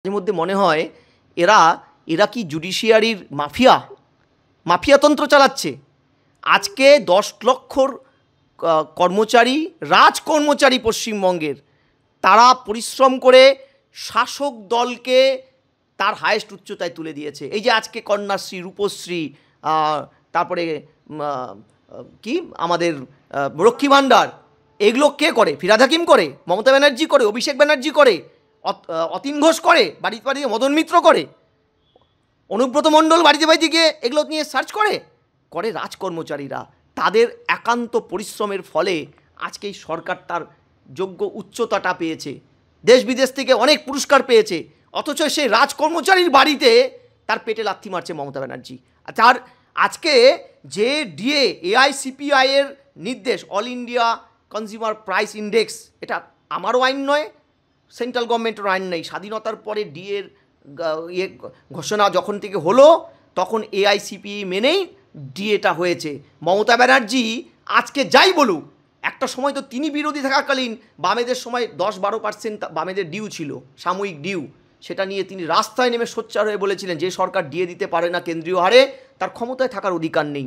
মাঝে মধ্যে মনে হয় এরা এরা কি জুডিশিয়ারির মাফিয়াতন্ত্র চালাচ্ছে। আজকে 10 লক্ষর কর্মচারী, রাজকর্মচারী পশ্চিমবঙ্গের, তারা পরিশ্রম করে শাসক দলকে তার হায়েস্ট উচ্চতায় তুলে দিয়েছে। এই যে আজকে কন্যাশ্রী, রূপশ্রী, তারপরে কি আমাদের লক্ষ্মী ভাণ্ডার, এগুলো কে করে? ফিরহাদ হাকিম করে, মমতা ব্যানার্জি করে, অভিষেক ব্যানার্জি করে, অতীন ঘোষ করে, বাড়িতে বাড়িতে মদন মিত্র করে, অনুব্রত মণ্ডল বাড়িতে বাড়িতে গিয়ে এগুলো নিয়ে সার্চ করে রাজকর্মচারীরা। তাদের একান্ত পরিশ্রমের ফলে আজকে এই সরকার তার যোগ্য উচ্চতাটা পেয়েছে, দেশ বিদেশ থেকে অনেক পুরস্কার পেয়েছে, অথচ সেই রাজকর্মচারীর বাড়িতে তার পেটে লাথি মারছে মমতা ব্যানার্জি। তার আজকে যে ডিএ এআইসিপিআইয়ের নির্দেশ, all India consumer price index, এটা আমারও আইন নয়, সেন্ট্রাল গভর্নমেন্টের আইন নেই। স্বাধীনতার পরে ডিএর ঘোষণা যখন থেকে হলো তখন এআইসিপি মেনেই ডিএটা হয়েছে। মমতা ব্যানার্জি আজকে যাই বলুক, একটা সময় তো তিনি বিরোধী থাকাকালীন বামেদের সময় 10-12% বামেদের ডিউ ছিল, সাময়িক ডিউ, সেটা নিয়ে তিনি রাস্তায় নেমে সোচ্চার হয়ে বলেছিলেন যে সরকার ডিএ দিতে পারে না কেন্দ্রীয় হারে, তার ক্ষমতায় থাকার অধিকার নেই।